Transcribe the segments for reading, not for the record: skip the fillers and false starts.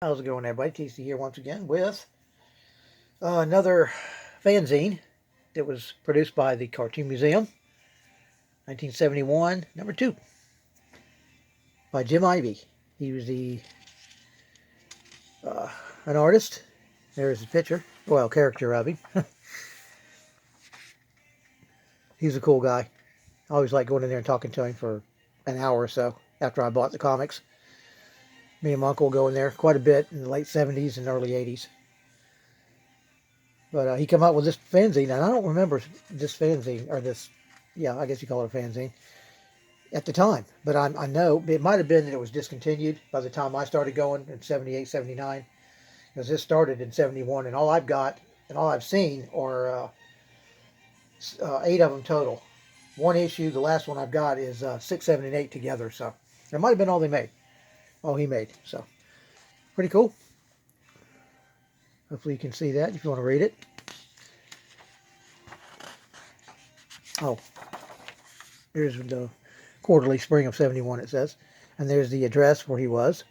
How's it going, everybody? Casey here once again with another fanzine that was produced by the Cartoon Museum, 1971, number 2, by Jim Ivey. He was an artist. There's his picture, well, character of him. He's a cool guy. I always like going in there and talking to him for an hour or so after I bought the comics. Me and my uncle go in there quite a bit in the late 70s and early 80s. But he came out with this fanzine, and I don't remember this fanzine, or this, yeah, I guess you call it a fanzine, at the time. But I know it might have been that it was discontinued by the time I started going in 78, 79, because this started in 71, and all I've got, and all I've seen are 8 of them total. One issue, the last one I've got is 6, 7, and 8 together, so it might have been all he made, so pretty cool. Hopefully you can see that if you want to read it. Oh, here's the quarterly spring of 71, it says. And there's the address where he was.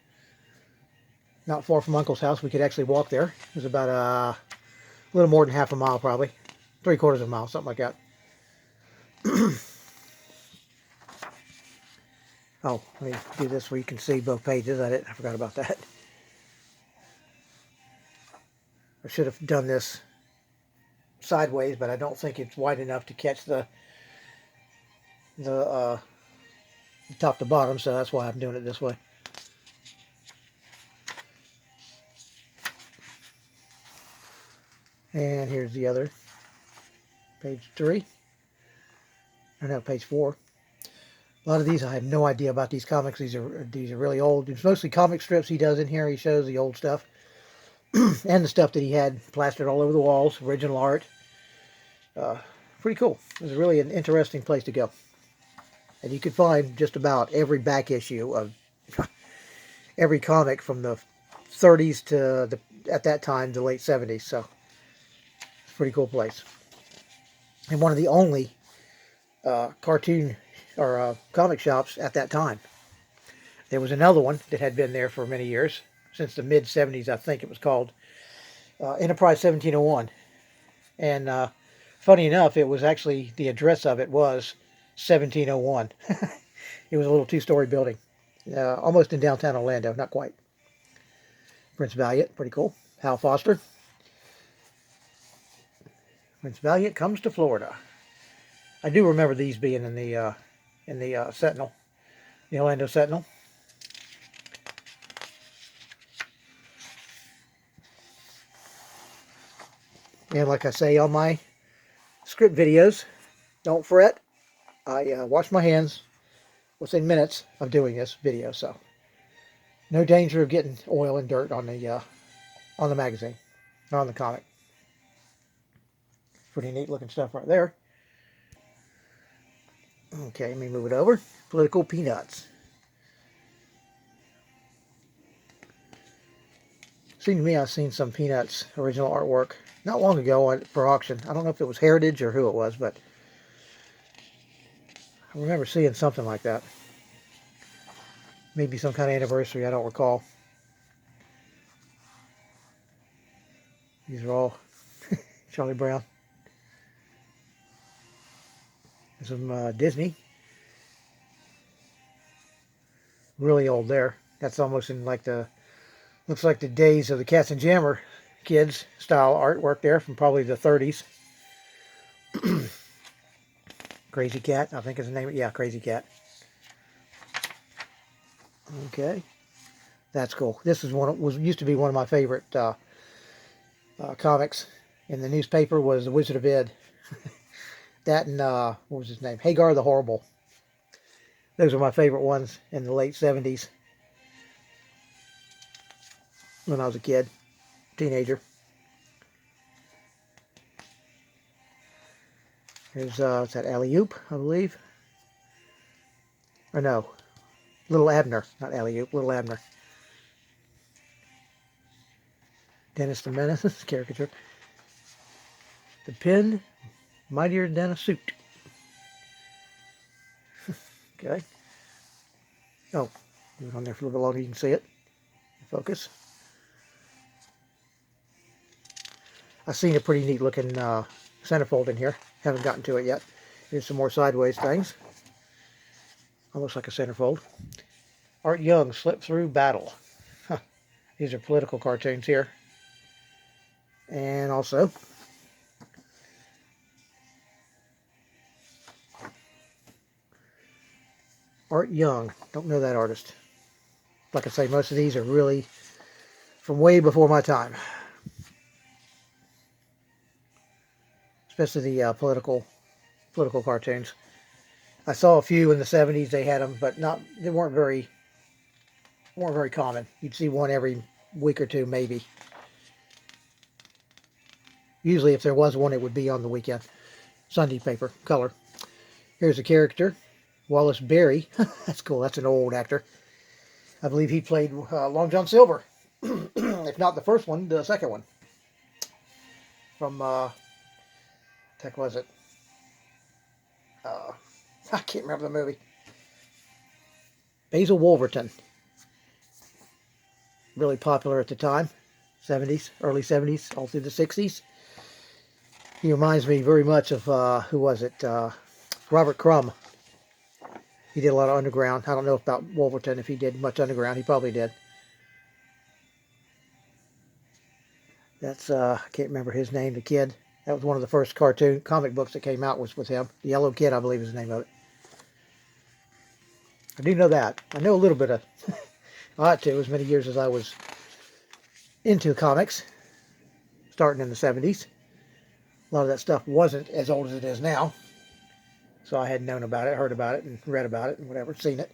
Not far from Uncle's house. We could actually walk there. It was about a little more than half a mile, probably. 3/4 of a mile, something like that. Oh, let me do this where you can see both pages. I forgot about that. I should have done this sideways, but I don't think it's wide enough to catch the top to bottom, so that's why I'm doing it this way. And here's the other, page 3. Or no, page 4. A lot of these, I have no idea about these comics. These are really old. It's mostly comic strips he does in here. He shows the old stuff and the stuff that he had plastered all over the walls, original art. Pretty cool. It was really an interesting place to go. And you could find just about every back issue of every comic from the 30s to at that time, the late 70s. So it's a pretty cool place. And one of the only cartoon or comic shops at that time. There was another one that had been there for many years, since the mid-70s, I think it was called Enterprise 1701. And funny enough, it was actually, the address of it was 1701. It was a little 2-story building, almost in downtown Orlando, not quite. Prince Valiant, pretty cool. Hal Foster. Prince Valiant comes to Florida. I do remember these being in the Sentinel, the Orlando Sentinel. And like I say on my script videos, don't fret. I wash my hands within minutes of doing this video, so no danger of getting oil and dirt on the magazine, or on the comic. Pretty neat looking stuff right there. Okay, let me move it over. Political Peanuts. Seems to me I've seen some Peanuts original artwork not long ago for auction. I don't know if it was Heritage or who it was, but I remember seeing something like that. Maybe some kind of anniversary, I don't recall. These are all Charlie Brown. Some Disney. Really old there. That's almost in like looks like the days of the Cats and Jammer kids style artwork there from probably the 30s. Crazy Cat, I think is the name. Yeah, Crazy Cat. Okay, that's cool. This is used to be one of my favorite comics in the newspaper, was The Wizard of Ed. That and what was his name? Hagar the Horrible. Those are my favorite ones in the late 70s when I was a kid, teenager. Here's what's that, Alley-Oop, I believe. Or no, Little Abner, not Alley-Oop, Little Abner. Dennis the Menace, caricature. The Pin, Mightier Than a Suit. Okay. Oh, leave it on there for a little bit longer, you can see it. Focus. I've seen a pretty neat looking centerfold in here. Haven't gotten to it yet. Here's some more sideways things. Almost like a centerfold. Art Young, Slip Through Battle. Huh. These are political cartoons here. And also Art Young. Don't know that artist. Like I say, most of these are really from way before my time. Especially the political cartoons. I saw a few in the 70s. They had them, but they weren't very common. You'd see one every week or two, maybe. Usually, if there was one, it would be on the weekend. Sunday paper, color. Here's a character, Wallace Berry. That's cool. That's an old actor. I believe he played Long John Silver. If not the first one, the second one. From, heck was it? I can't remember the movie. Basil Wolverton. Really popular at the time. 70s, early 70s, all through the 60s. He reminds me very much of, who was it? Robert Crumb. He did a lot of underground. I don't know about Wolverton, if he did much underground. He probably did. That's, I can't remember his name, the kid. That was one of the first comic books that came out was with him. The Yellow Kid, I believe is the name of it. I do know that. I know a little bit of, I ought to, as many years as I was into comics, starting in the 70s. A lot of that stuff wasn't as old as it is now. So I had known about it, heard about it, and read about it, and whatever, seen it.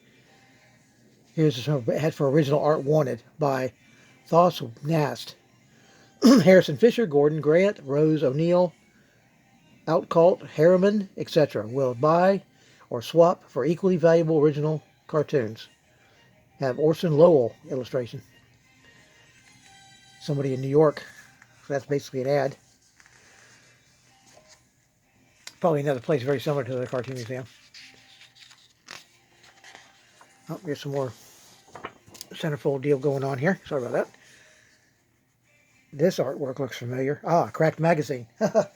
Here's some ad for original art wanted by Thos Nast. Harrison Fisher, Gordon Grant, Rose O'Neill, Outcalt, Harriman, etc. will buy or swap for equally valuable original cartoons. Have Orson Lowell illustration. Somebody in New York. So that's basically an ad. Probably another place very similar to the Cartoon Museum. Oh, here's some more centerfold deal going on here. Sorry about that. This artwork looks familiar. Ah, Cracked Magazine. I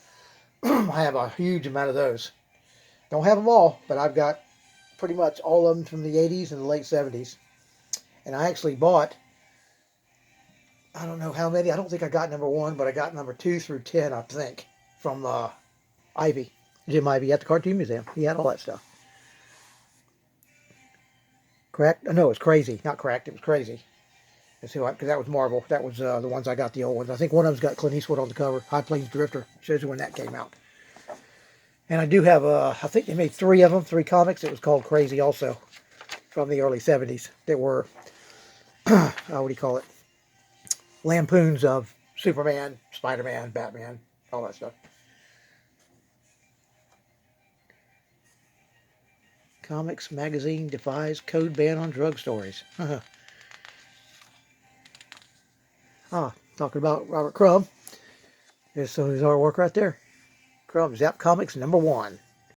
have a huge amount of those. Don't have them all, but I've got pretty much all of them from the 80s and the late 70s. And I actually bought, I don't know how many. I don't think I got number 1, but I got number 2 through 10, I think, from Ivey. Jim Ivey at the Cartoon Museum. He had all that stuff. Cracked? No, it was Crazy. Not Cracked, it was Crazy. Let's see what, because that was Marvel. That was the ones I got, the old ones. I think one of them's got Clint Eastwood on the cover. High Plains Drifter. Shows you when that came out. And I do have, I think they made 3 of them, 3 comics. It was called Crazy also, from the early 70s. That were, what do you call it? Lampoons of Superman, Spider-Man, Batman, all that stuff. Comics magazine defies code ban on drug stories. Talking about Robert Crumb. There's some of his artwork right there. Crumb, Zap Comics #1.